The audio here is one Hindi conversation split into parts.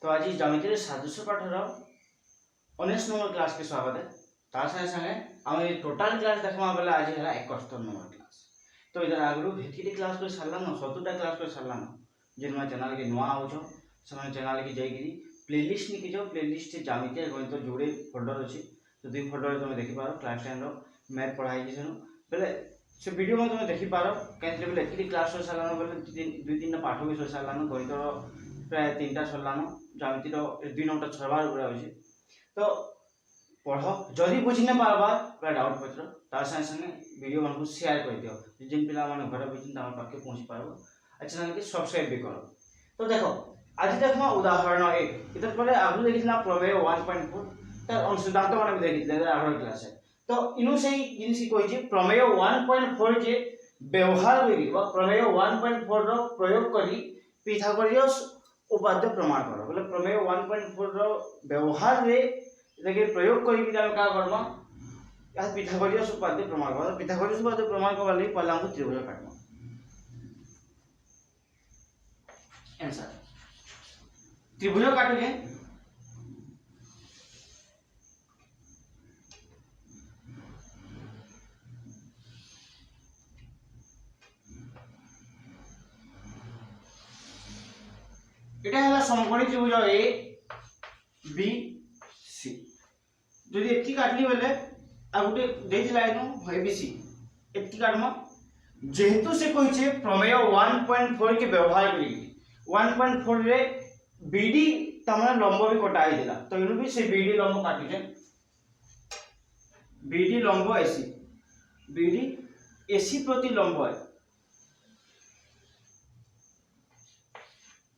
तो आज ज्यामिति सादृश्य पाठर 19 नंबर क्लास के स्वागत है। तार संगे संगे आम टोटाल क्लास देखा बेले आज है 71 नंबर क्लास। तो इधर आगु हेती क्लास कर सारा न 70टा क्लास कर सारा न जिन चैनल के नुआ हो चैनल की जाइए प्लेलिस्ट निकी जाओ। प्लेलिस्ट से ज्यामिति गणित जोड़े फोल्डर अच्छी तो 2 फोल्डर तुम देखिपार क्लास 10 मैथ पढ़ाई बेले से वीडियो में तुम देखिपार कहीं बोले एति क्लास सर सारा बोले 2-3 पाठ भी सर सारा गणित प्राय 3टा सरलान ज्यामिति 2 नंबर छरबार अच्छे। तो पढ़ जदि बुझी न पार्बार पूरा डाउट पत्र तार संगे संगे वीडियो मन को शेयर कर दियो जिन पिला माने घर बुझी पाखे पहुँची पार्बो आ चैनल के सब्सक्राइब भी करो। तो देखो आज देखो उदाहरण 1 इधर पर आगु देखिना प्रमेय 1.4 तार सिद्धांत माने भी देखिले आगर क्लास है। तो इनु से जिनसी कहि जे प्रमेय 1.4 के व्यवहार करी बा प्रमेय 1.4 रो प्रयोग करी पिथागोरस उपाद्य प्रमाण करो बोले प्रमेय 1.4 रो व्यवहार रे देखिए प्रयोग करी कि हम का करबा या पिथागोरस उपाद्य प्रमाण करो। पिथागोरस उपाद्य प्रमाण को वाली पहला हम त्रिभुज काटबा आंसर त्रिभुज काटुगे এটা হলো সমকোণী ত্রিভুজ এ বি সি যদি এটি কাটলি বলে আর গোটে দেইছিলা এনো এবিসি এটি কাটমা যেহেতু সে কইছে প্রমেয় 1.4 के व्यवहार करी 1.4 रे बीडी तमरा लंब भी कटा आइला तो इनु भी से बीडी लंब काटिजे बीडी लंब एसी बीडी एसी प्रति लंब है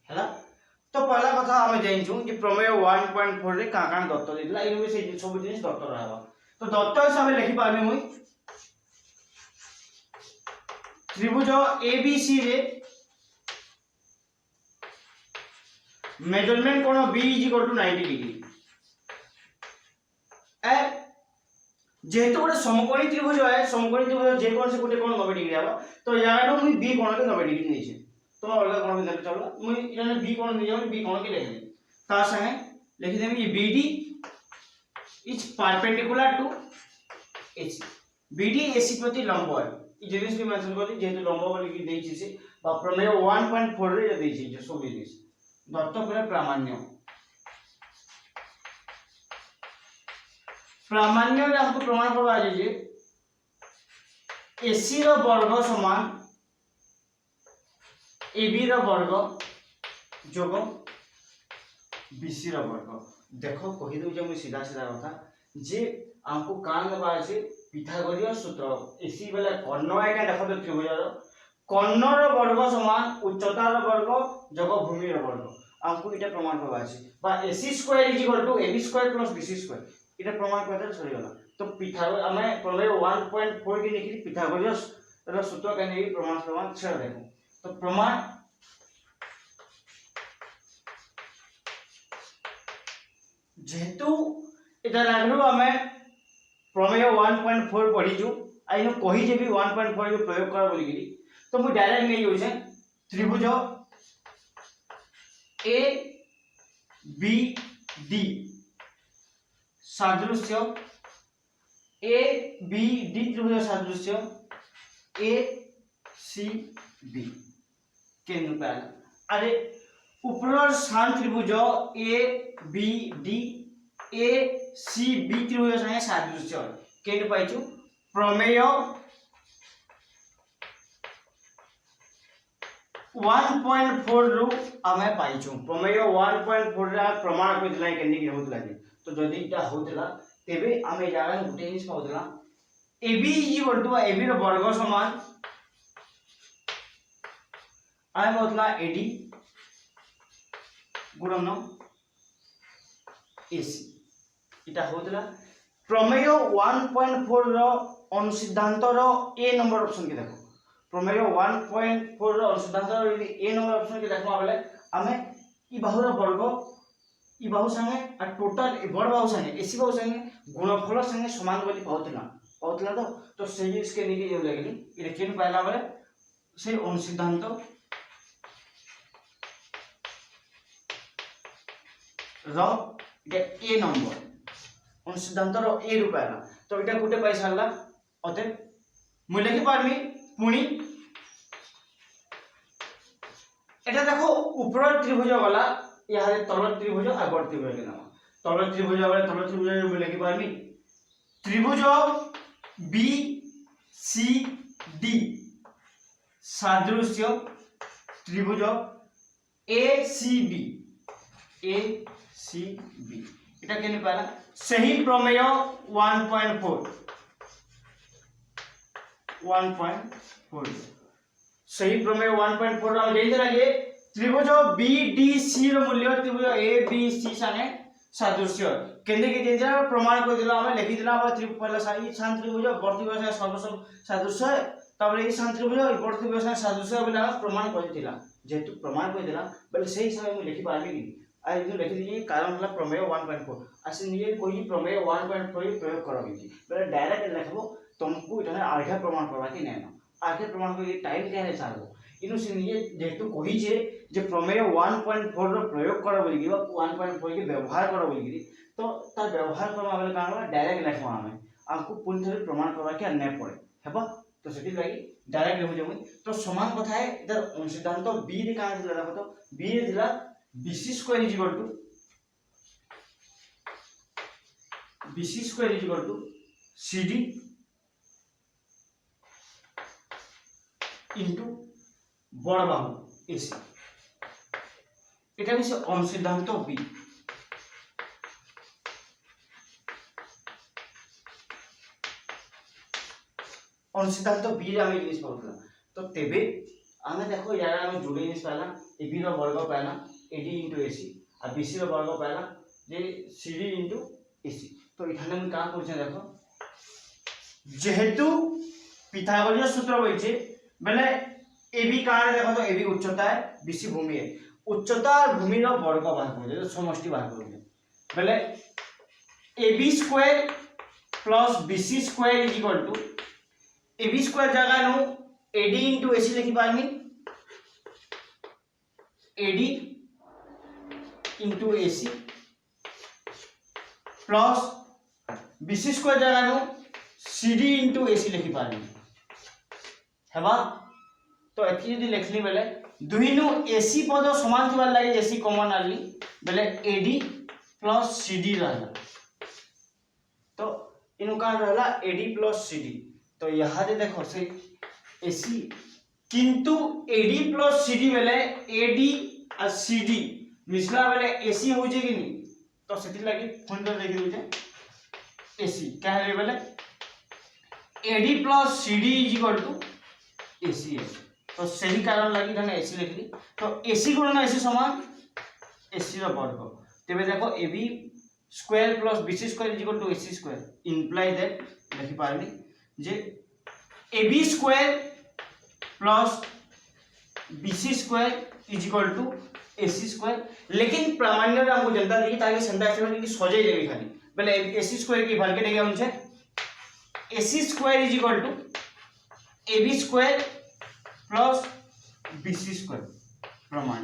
हैला। तो पहला कथा हमें जानिछु कि प्रमेय 1.4 रे का दत्त दिला इनु से सब जिनिस दत्त रहबा। तो दत्त हिसाब लिखि पाबे मुई त्रिभुज एबीसी रे मेजरमेंट कोण बी = 90 डिग्री ए जेहेतु गोटे समकोणी त्रिभुज है समकोणी त्रिभुज जे कोन से गोटे कोण 90 डिग्री आबा। तो यानो मुई बी कोण के 90 डिग्री नेछि तो अलग कोण के चलो मुई इने बी कोण नि जाऊ बी कोण के लिख दे ता संगे लिख देम कि BD is perpendicular to AC BD AC प्रति लंब है ई जिनिस भी मेंशन करली जेहेतु लंब बोली कि देछि से बा प्रमेय 1.4 रे देछि जे सब जिनिस दत्त करे प्रामाण्य रे हमको प्रमाण करबा जे एसी रो वर्ग समान एबी रो वर्ग जोग बीसी रो वर्ग। देखो कहि दउ जे मु सीधा सीधा कथा जे हमको कान लेबा আছে पिथागोरस सूत्र एसी बेले कर्ण आइका देखो तो त्रिभुज रो कर्ण रो वर्ग समान उच्चता रो वर्ग जोग भूमि रो वर्ग हमको इटा प्रमाण करबा আছে बा ac² = ab² + bc² इटा प्रमाण करते सरी गला। तो पिथागोरस हमें प्रमेय 1.4 के लिखि पिथागोरस रो सूत्र का नहीं प्रमाण छेड़ देखो। तो प्रमाण जेहेतु इधर आगु हमें प्रमेय 1.4 पढ़ीजु आइनो कहि जे भी 1.4 के प्रयोग कर बोली गिरी तो मु डायरेक्ट नहीं होय छै त्रिभुज ए बी डी सादृश्य ए बी डी त्रिभुज सादृश्य ए सी बी के अनुपात अरे ऊपर स्थान त्रिभुज A B D A C B त्रिभुज संगे सादृश्य के पाइछु प्रमेय 1.4 रु हमें पाइछु प्रमेय 1.4 रा प्रमाण को दिला केनी के होतला तो जदी इटा होतला तेबे हमें जागा गुटे जिनिस पाउतला एबी = एबी रो वर्ग समान आय होतला एडी गुणन एसी इटा होतला प्रमेय 1.4 रो अनुसिद्धांत रो ए नंबर ऑप्शन के देखो प्रमेय 1.4 रो अनुसिद्धांत रो ए नंबर ऑप्शन के देखो आबले हमें ई बाहु रो वर्ग ई बाहु संगे आ टोटल बड़ बाहु संगे एसी बाहु संगे गुणफल संगे समान बोली पाउतला तो से इसके निके जे लगली ई केन पाइला बले से अनुसिद्धांत ए नंबर अनुसिद्धांतर ए रूप आला तो इटा गोटे पाई सारला अते मु लिखि पारमी पुणी एटा देखो ऊपर त्रिभुज वाला यहाँ तल त्रिभुज आगर त्रिभुज के नाम तल त्रिभुज वाला तल त्रिभुज मु लिखि पारमी त्रिभुज बी सी डी सादृश्य त्रिभुज ए सी बी एटा केने पाला सही प्रमेय 1.4 सही प्रमेय 1.4 हम देते लगे त्रिभुज BDC रो मूल्य त्रिभुज ABC संगे सादृश्य केंद्र के जेजा प्रमाण को दिला हम लिखि दिला पहला साई शांत त्रिभुज वर्ती त्रिभुज सर्वसम सादृश्य तबरे ई शांत त्रिभुज वर्ती त्रिभुज सादृश्य बोला प्रमाण कर दिला जेतु प्रमाण कर दिला बले सही समय में लिखि पारबे कि आ इनु लिखि दिए कारण होला प्रमेय 1.4 आसे निये कोई प्रमेय 1.4 प्रयोग करबी बले डायरेक्ट लिखबो तुमको इठाने आर्घ्य प्रमाण करबा कि नै आर्घ्य प्रमाण को टाइम केने चाहबो इनु से निये जेतु कहि जे प्रमेय 1.4 रो प्रयोग करो बोली 1.4 के व्यवहार करो बोली तो ता व्यवहार करबा बेले कान डायरेक्ट लिखबा हमें हमको पूर्ण थोड़ी प्रमाण करबा के नै पड़े हेबा तो सेठी लागि डायरेक्ट लिखु जेमु तो समान कथा है इधर सिद्धांत बी रे कान दिला देखो तो बी रे दिला BC square is equal to CD into बड़ बाहु AC এটা হচ্ছে অনুসিদ্ধান্ত বি অনুসিদ্ধান্ত বি রে আমি জিনিস পড়লাম তো তেবে আমি দেখো यार আমি जोड़े जिनिस पाला AB रो वर्ग पाला AD into AC और BC रो वर्ग पाला जे CD into AC तो इखाने हम का करछे देखो जेहेतु पिथागोरियस सूत्र होइछे बेले AB कारण देखो तो AB उच्चता है BC भूमि है उच्चता और भूमि रो वर्ग बाहर कर दे समष्टि बाहर कर दे बेले AB square plus BC square is equal to AB square जगह नु AD into AC लिखि पारमी AD into AC plus BC square जगह नु CD into AC लिखि पारमी हेबा तो एथि यदि लिखली बेले दुही नु AC पद समान थिबार लागि AC कॉमन आली बेले AD प्लस CD रहला तो इनु का रहला AD प्लस CD तो यहाँ दे देखो से AC किंतु AD प्लस CD बेले AD और CD मिसला बेले AC हो जे कि नहीं तो सेति लागि फंडर देखि होजे AC क्या है बेले AD plus CD is equal to AC है तो सही कारण लागि थाने AC लिखली तो AC गुणन AC समान AC रो वर्ग तेबे देखो AB square plus BC square is equal to AC square imply that लिखि पारबी जे AB square plus BC square is equal to AC square लेकिन प्रामाण्य रे हमको जनता दी ताकि संता से कि सजे देबी खाली बेले AC स्क्वायर की भल के देगा हमसे AC square is equal to AB square plus BC square प्रमाण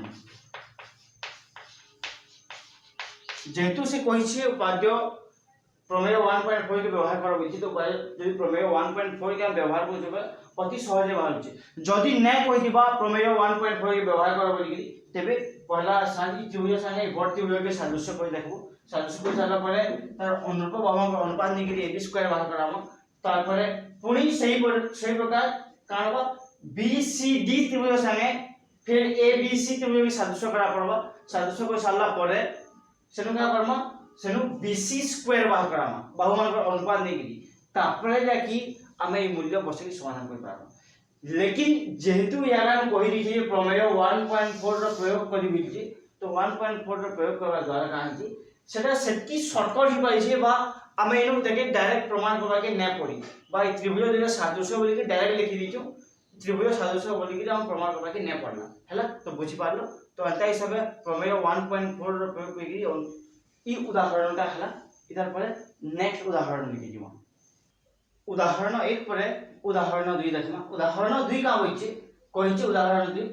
जेहेतु से कहि छै उपाद्य प्रमेय 1.4 के व्यवहार करो बिछि तो यदि प्रमेय 1.4 के व्यवहार को जबे अति सहज बाहर छै जदि नै कहि दिबा प्रमेय 1.4 के व्यवहार करो बोली तेबे पहला सानी त्रिभुज संगे वर्ती त्रिभुज के सादृश्य कोइ देखबो सादृश्य को जाला परे तार अनुरूप भाग अनुपात निकरी AB स्क्वायर बाहर करामो तार परे पुणी सही प्रकार कानबा BCD त्रिभुज संगे फिर ABC त्रिभुज के सादृश्य करा पड़बा सादृश्य को साला परे सेनु का करमा सेनु BC स्क्वायर बाहर करामा बाहुमान पर अनुपात निकरी तापरे जाकी हमें ई मूल्य बसकी समाधान कर पाबो लेकिन जेहेतु यार हम कहि दी जे प्रमेय 1.4 रो प्रयोग करि बिछि तो 1.4 रो प्रयोग करबा द्वारा काहे कि सेटा सेटकी शॉर्टकट ही पाइ छै बा हमें इनु देखे डायरेक्ट प्रमाण करबा के नै पड़ी बा त्रिभुज दिले सादृश्य बोली के डायरेक्ट लिखि दिछु त्रिभुज सादृश्य बोली के हम प्रमाण करबा के नै पड़ला हैला तो बुझि पारलो तो अंत हिसाब प्रमेय 1.4 रो प्रयोग करि ई उदाहरणटा हला इधर पर नेक्स्ट उदाहरण लिखि दिमु उदाहरण 1 पर उदाहरण 2 देखमा उदाहरण 2 का होइछे कहिछे उदाहरण 2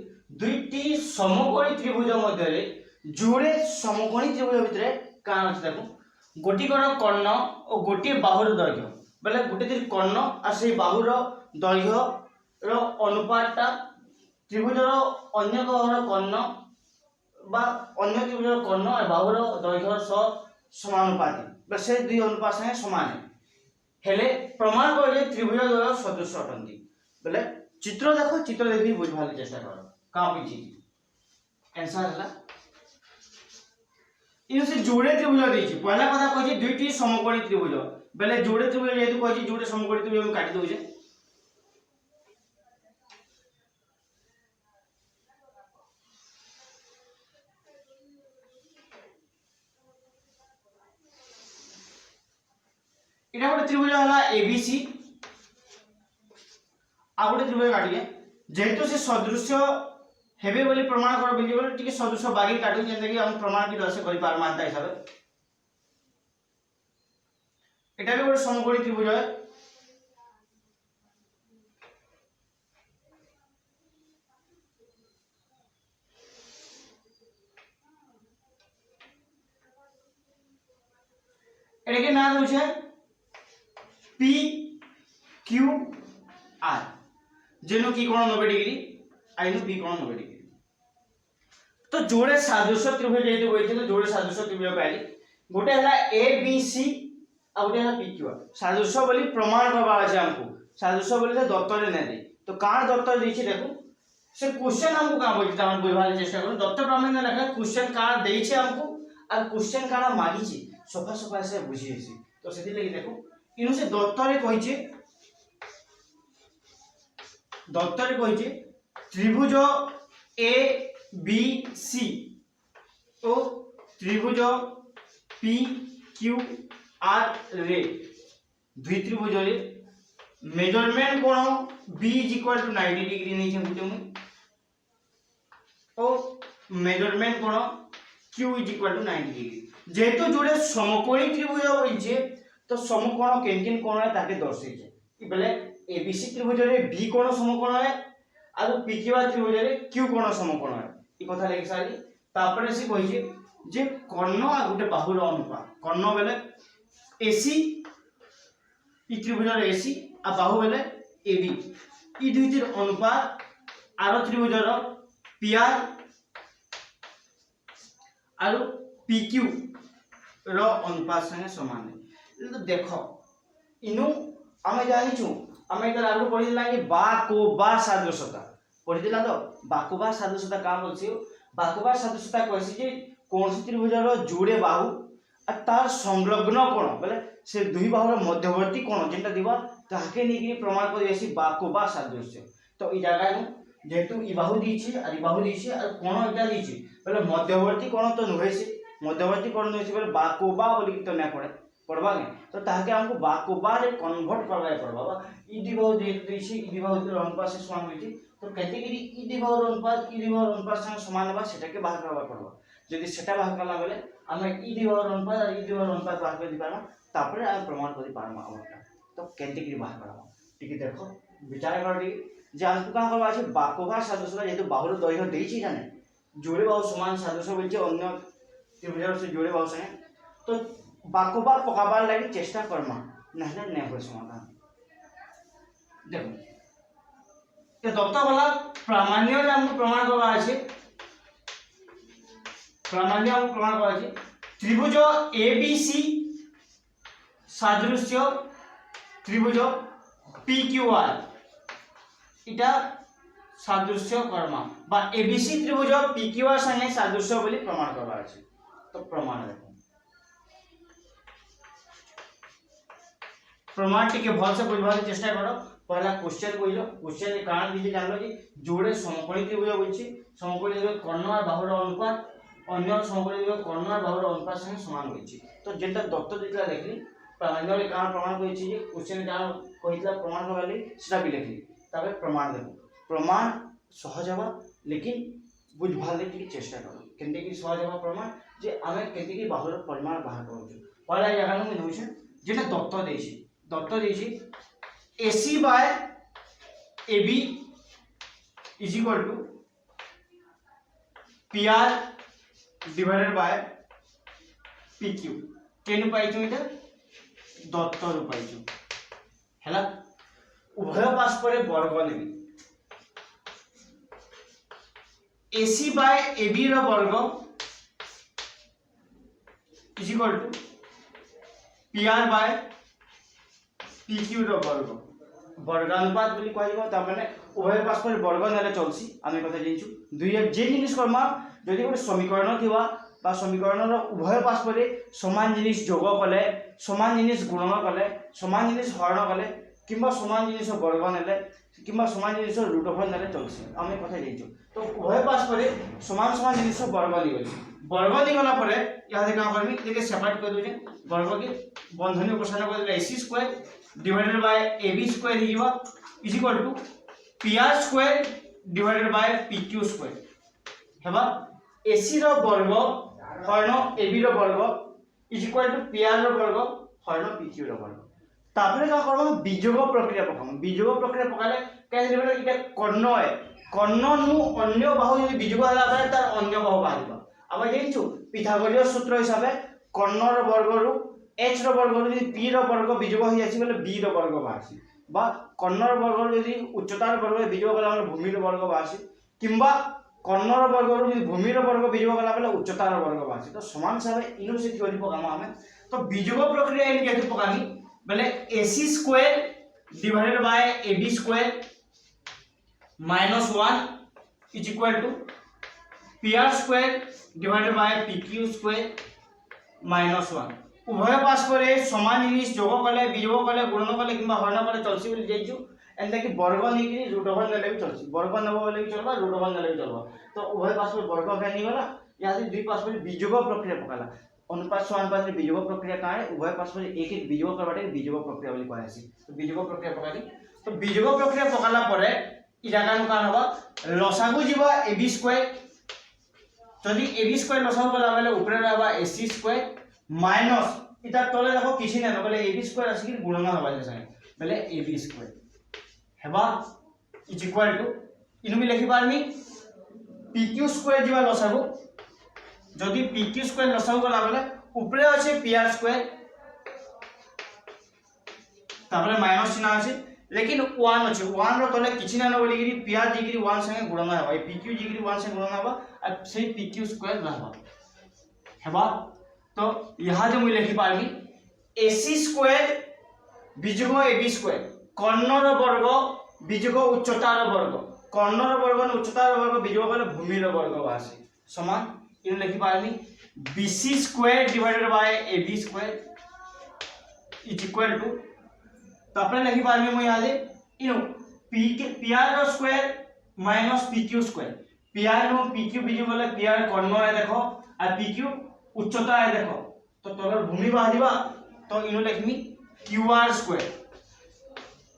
दुईटी समकोणी त्रिभुज मध्य रे जोड़े समकोणी त्रिभुज भितर कान अछि देखो गोटिकर कर्ण और गोटे बाहुर दैर्घ्य बोले गोटे कर्ण और से बाहुर दैर्घ्य रो अनुपातटा त्रिभुजर अन्य बाहुर कर्ण बा अन्य त्रिभुजर कर्ण और बाहुर दैर्घ्य समानुपाती बा से दुई अनुपात संगे समान हेले प्रमाण करे त्रिभुज द्वय सदृश अटंती बोले चित्र देखो चित्र देखि बुझबार चेष्टा करो का होई आंसर हला इन से जोड़े त्रिभुज देछि पहला कथा कहछि दुईटी समकोणी त्रिभुज बेले जोड़े त्रिभुज जेतु कहछि जोड़े समकोणी त्रिभुज हम काटि दउजे इटा गोटे त्रिभुज हला एबीसी आ गोटे त्रिभुज काटिए जेहेतु से सदृश्य हेबे बोली प्रमाण कर बिल्ली बोले टिके सदृश बागी काटू जेंते कि हम प्रमाण की दसे करि पार मानता हिसाब एटा भी गोटे समकोणी त्रिभुज है एटा के नाम होय छै पी क्यू आर जेनो की कोण 90 डिग्री आइनो बी कोण 90 डिग्री तो जोड़े सादृश्य त्रिभुज जेतु होइथिल जोड़े सादृश्य त्रिभुज पाइली गोटे हला ए बी सी आ गोटे हला पी क्यू आर सादृश्य बोली प्रमाण करबा আছে हमको सादृश्य बोली से दत्त रे नै दे तो कान दत्त देछि देखो से क्वेश्चन हमको का बोलि तमन बुझबार चेष्टा करू दत्त प्रमाण में लिखा क्वेश्चन का देछि हमको और क्वेश्चन का मागी छी सफा सफा से बुझी छी तो सेति लगी देखो इनु से दत्त रे कहिचे त्रिभुज ए बी सी और त्रिभुज पी क्यू आर रे द्वि त्रिभुज रे मेजरमेंट कोण B is equal to 90 degree नहीं छे और मेजरमेंट कोण Q is equal to 90 degree जेहेतु जोड़े समकोणी त्रिभुज होइछे तो समकोण केन कोण है ताके दर्शाइ छे कि बेले एबीसी त्रिभुज रे बी कोण समकोण है और पीक्यूआर त्रिभुज रे क्यू कोण समकोण है ई कथा लेखि सारी तापरे से कहिजे जे कर्ण आ गुटे बाहुर अनुपात कर्ण बेले एसी ई त्रिभुज रे एसी आ बाहु बेले एबी ई दुइतिर अनुपात आरो त्रिभुज रो पीआर और पीक्यू रो अनुपात संगे समान है तो देखो इनु आमे जानिछु आमे इधर आगु पढिला कि बा को बा सादृश्यता पढिला तो बा को बा सादृश्यता का बोलछि बा को बा सादृश्यता कहछि जे कोनसी त्रिभुज रो जोड़े बाहु आ तार संलग्न कोण बोले से दुई बाहुर मध्यवर्ती कोण जेंटा दिबा ताके नेकी प्रमाण कर देसी बा को बा सादृश्य तो ई जगह नु जेतु ई बाहु दीछि और ई बाहु दीछि और कोण एटा दीछि बोले मध्यवर्ती कोण तो नुहे से मध्यवर्ती कोण नुहे से बोले बा को बा बोली तो ना पड़े पड़बा ने तो ताके हमको बा को बा रे कन्वर्ट करबाय पड़बा ई दी बाहु दीछि ई दी बाहु अनुपात से समान होइछि तो कैटेगरी ई दी बाहु अनुपात ई दी बाहु अनुपात से समान बा सेटा के बाहर करबा पड़बा यदि सेटा बाहर करला बेले हम ई दी बाहु अनुपात और ई दी बाहु अनुपात बाहर कर दी पारमा तापरे हम प्रमाण कर दी पारमा हमटा तो कैटेगरी बाहर करबा ठीक देखो विचार कर दी जे हमको का करबा छै बाकोबा सादृश्य जेतु बाहुर दैर्घ्य देछि जाने जोड़े बाहु समान सादृश्य बोलछि अन्य त्रिभुज से जोड़े बाहु संगे तो बाकोबा पकाबार लागि चेष्टा करमा नहले नै होय समाधान देखो ये दत्त वाला प्रामाण्य हमको प्रमाण करबा छै प्रामाण्य हमको प्रमाण करबा छै त्रिभुज एबीसी सादृश्य त्रिभुज पीक्यूआर इटा सादृश्य कर्मा बा एबीसी त्रिभुज पीक्यूआर संगे सादृश्य बोली प्रमाण करबा छै तो प्रमाण देखो प्रमाण टिके भल से बुझबार चेष्टा करो पहला क्वेश्चन बोइलो क्वेश्चन के कारण दिजे जानलो कि जोड़े समकोणी त्रिभुज होइछि समकोणी त्रिभुज कर्ण और बाहुर अनुपात अन्य समकोणी त्रिभुज कर्ण और बाहुर अनुपात संगे समान होइछि तो जेटा दत्त दितला देखली प्रामाण्य रे कारण प्रमाण होइछि जे क्वेश्चन कारण कहितला प्रमाण करबाली सेटा भी लिखली तबे प्रमाण देखो प्रमाण सहज हवा लेकिन बुझबार के चेष्टा करो केनते कि सहज हवा प्रमाण जे आमे केते कि बाहुर परिमाण बाहर करू पहला जगह में होइछि जेटा दत्त देछि AC by AB is equal to PR divided by P Q केनु पाइछु इटा दत्त रु पाइछु हैला उभय पारस्पर वर्ग नेबी AC बाय AB रो वर्ग is equal to PR by PQ रो वर्ग वर्गानुपात बोली कहइबो त माने उभय पारस्पर वर्ग नेले चलसी आमे कथा जइछु दुई जे जिनिस कर्मा जदि गोटे समीकरण थिबा बा समीकरण रो उभय पारस्पर समान जिनिस जोग कले समान जिनिस गुणन कले समान जिनिस हरण कले किंबा समान जिनिस वर्ग नेले किंबा समान जिनिस रूट ओवर नेले चलसी आमे कथा जइछु तो उभय पारस्पर समान समान जिनिस वर्ग नि गला परे या का करबी देखे सेपरेट कर दोजे वर्ग के बंधनी उपसारण कर देले AC square divided by AB square हिजबा is equal to PR square divided by PQ square हेबा AC रो वर्ग हरण AB रो वर्ग इज इक्वल टू PR रो वर्ग हरण PQ रो वर्ग तापरे का करबो बीजोग प्रक्रिया पकाम बीजोग प्रक्रिया पकाले काय जेबे इटा कर्ण है कर्ण नु अन्य बाहु यदि बीजोग हला परे तार अन्य बाहु बाहिबा अब जेइछु पिथागोरियस सूत्र हिसाबे कर्ण रो वर्ग रु h रो वर्ग रु यदि p रो वर्ग बीजोग होई आसी बोले b रो वर्ग बासी बा कर्ण रो वर्ग रु यदि उच्चता रो वर्ग बीजोग हला बोले भूमि रो वर्ग बासी किंबा कर्ण रो वर्ग रु यदि भूमि रो वर्ग बीजोग हला बोले उच्चता रो वर्ग बासी तो समान हिसाबे इनु से थ्योरी पकाम हमें तो बीजोग प्रक्रिया इन केतु पकामी बोले AC square divided by AB square minus 1 is equal to PR square divided by PQ square minus 1 उभय पारस्पर समान जिनिस जोग कले वियोग कले गुणन कले किंबा हरण कले चलसी बोली जाइछु एंदा कि वर्ग नै कि रूट ओवर नेले भी चलसी वर्ग नबो बोले भी चलबा रूट ओवर नेले भी चलबा तो उभय पारस्पर वर्ग का नि गला या से दुई पारस्पर वियोग प्रक्रिया पकाला अनुपात समानुपात रे वियोग प्रक्रिया का है उभय पारस्पर एक एक वियोग करबाटे वियोग प्रक्रिया बोली कहै छी तो वियोग प्रक्रिया पकाली तो वियोग प्रक्रिया पकाला परे इलाकानु कान होबा लसागु जीवा AB स्क्वायर जदि AB स्क्वायर लसागु गला बेले ऊपर रहबा AC स्क्वायर माइनस इटा तले देखो किछि नै बोले AB स्क्वायर आसी कि गुणन होबा जे बोले AB स्क्वायर हेबा इज इक्वल टू इनु भी लिखि पारमी PQ स्क्वायर जीवा लसागु जदि PQ स्क्वायर लसागु गला बेले ऊपर আছে PR स्क्वायर तापर माइनस चिन्ह আছে लेकिन 1 আছে 1 रो तले किछि ना बोली कि PR डिग्री 1 संगे गुणन होबा PQ डिग्री 1 संगे गुणन होबा आ सेही PQ स्क्वायर रहबा हेबा तो यहां जे मुई लिखि पारबी AC स्क्वायर वियोग AB स्क्वायर कर्ण रो वर्ग वियोग उच्चता रो वर्ग कर्ण रो वर्ग न उच्चता रो वर्ग वियोग बोले भूमि रो वर्ग आसे समान इन लिखि पारबी BC square divided by AB square is equal to तो अपने लिखि पारबी मुई आले इनो PR रो square minus PQ square PR नो PQ वियोग बोले PR कर्ण है देखो आ PQ उच्चता है देखो तो तलर भूमि बाहरिबा तो इनो लिखमी QR square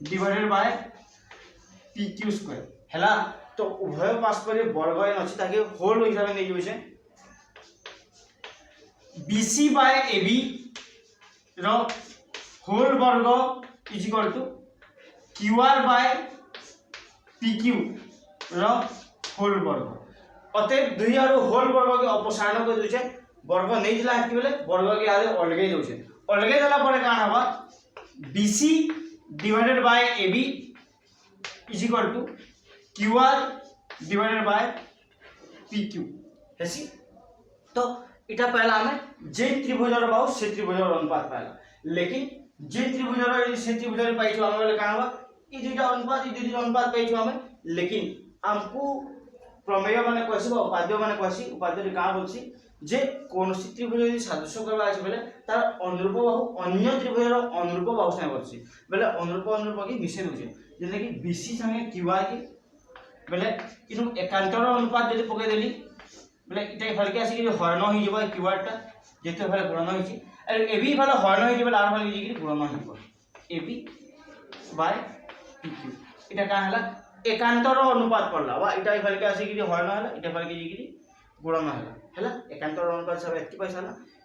divided by PQ square हैला तो उभय पारस्पर वर्ग इन अछि ताकि होल हिसाब नै जोइसे BC बाय AB रो होल वर्ग is equal to QR by PQ रो होल वर्ग अतएव दुई आरो होल वर्ग के अपसारण कर दोछे वर्ग नै दिला हेति बेले वर्ग के आदे अलगे दोछे अलगे दला परे का हबा BC divided by AB is equal to QR divided by PQ हेसी तो इटा पहला हमें जे त्रिभुज रो बाहु से त्रिभुज रो अनुपात पहला लेकिन जे त्रिभुज रो यदि से त्रिभुज रे पाइछु हम बेले का हबा ई दुटा अनुपात ई दुटा अनुपात पाइछु हमें लेकिन हमको प्रमेय माने कहसिबा उपाद्य माने कहसी उपाद्य रे का बोलसी जे कोनसी त्रिभुज यदि सादृश्य करबा अछि बेले तार अनुरूप बाहु अन्य त्रिभुज रो अनुरूप बाहु संगे करसी बेले अनुरूप की मिसे होजे जेने कि BC संगे QR के बेले इनु एकांतर अनुपात यदि पके देली बेले इटा फलके आसी कि हरण होई जेबा QR टा जेते फले गुणन होई छि और AB फले हरण होई जेबा आर फले कि गुणन होइबो AB बाय PQ इटा का हला एकांतर अनुपात पड़ला बा इटा फलके आसी कि हरण हला इटा फलके कि गुणन हला एकांतर अनुपात सब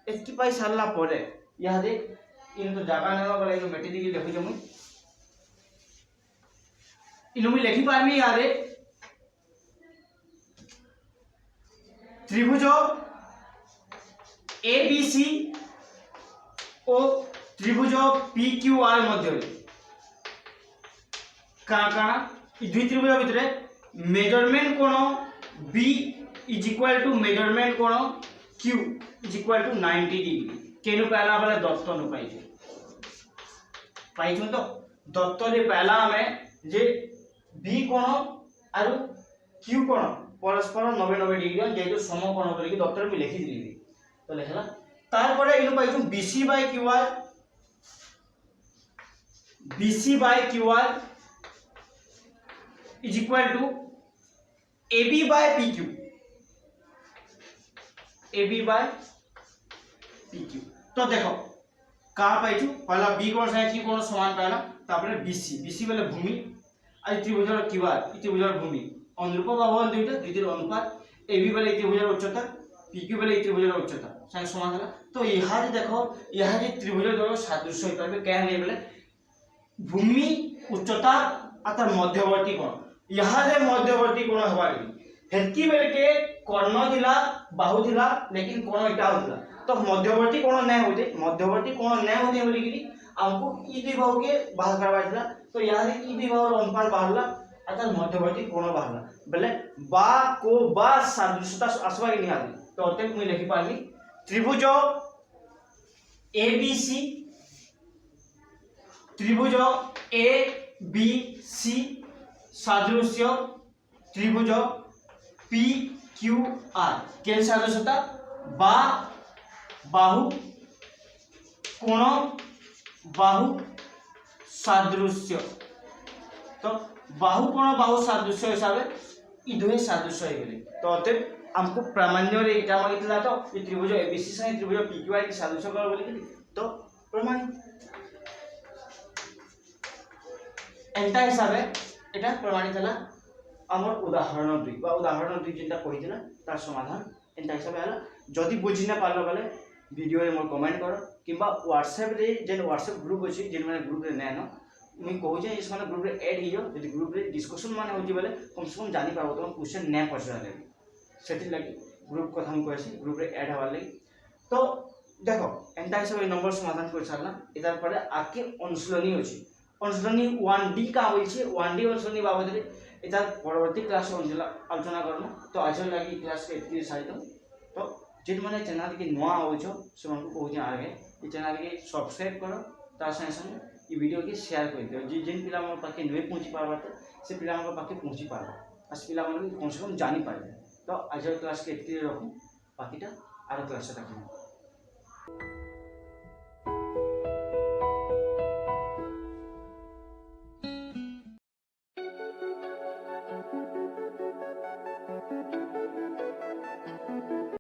एतकी पाई सारला परे यहा दे इन तो जागा नेवा गले इन मेटी दिकी देखि जमु इनु भी लिखि पारमी यहा दे त्रिभुज ए बी सी ओ त्रिभुज पी क्यू आर मध्य दुई त्रिभुज भितर मेजरमेंट कोण B is equal to measurement कोण Q is equal to 90 degree केनु पहला वाला दत्त नु पाइछु तो दत्त रे पहला हमें जे बी कोण आरु क्यू कोण परस्पर 90 डिग्री जेतु समकोण करी दत्त रे लिखि दिली तो लेखला तार परे इनु पाइछु BC by QR BC by QR is equal to AB by PQ AB by PQ तो देखो कहाँ पाइछु पहला B कोण से Q कोण समान पहला तापरे BC BC वाले भूमि आज त्रिभुजर QR त्रिभुजर भूमि अनुरूप बाहुन दुईटा द्वितीय अनुपात AB वाले त्रिभुजर उच्चता PQ वाले त्रिभुजर उच्चता संग समान है तो यहाँ देखो यहाँ त्रिभुज द्वय सादृश्य होई परबे क्या है बोले भूमि उच्चता अतर मध्यवर्ती कोण यहाँ रे मध्यवर्ती कोण हवा हेतकी बेल के कर्ण दिला बाहु दिला लेकिन कोण इटा होता तो मध्यवर्ती कोण नै होते मध्यवर्ती कोण नै होते बोली कि हमको ई दुई बाहु के बाहर करवा दिला तो यहाँ रे ई दुई बाहु अनुपात बाहरला अर्थात मध्यवर्ती कोण बाहरला बोले बा को बा सादृश्यता आसवा कि नहीं आली तो अते मैं लिखि पारली त्रिभुज ABC त्रिभुज ABC सादृश्य त्रिभुज PQR के सादृश्यता बा बाहु कोण बाहु सादृश्य तो बाहु कोण बाहु सादृश्य हिसाब ई दुहे सादृश्य हो गले तो अते हमको प्रामाण्य रे एटा मागितला तो ई त्रिभुज ABC संगे त्रिभुज PQR के सादृश्य कर बोली तो प्रमाण एंटा हिसाब एटा प्रमाणित हला हमर उदाहरण दुई बा उदाहरण दुई जेंटा कहिदिना तार समाधान एंटा हिसाब हला जदि बुझि ना पालो गले वीडियो रे मोर कमेंट करो किबा WhatsApp रे जेन WhatsApp ग्रुप अछि जेन माने ग्रुप रे नै न मैं कहू जे इस माने ग्रुप रे ऐड हियो जदि ग्रुप रे डिस्कशन माने होती बेले कम से कम जानि पाबो तो क्वेश्चन नै पछाले सेति लागि ग्रुप कथा हम कहसी ग्रुप रे ऐड हवा लागि तो देखो एंटा हिसाब नंबर समाधान कर सारला इतार परे आके अनुसरणी अछि अनुसरणी 1D का होई छे 1D अनुसरणी बाबत रे इतार परवर्ती क्लास आलोचना करनो तो आज लागि क्लास के इतनी साइतो तो जेन माने चैनल के नवा होछो से हमको कहू जे आगे ई चैनल के सब्सक्राइब करो ता संगे संगे ई वीडियो के शेयर कर दियो जे जेन पिला मन पाके नै पहुंची पारबा से पिला मन पाके पहुंची पारबा आस पिला मन कम से कम जानि पारबे तो आज क्लास के इतनी रखू बाकीटा आरो क्लास तक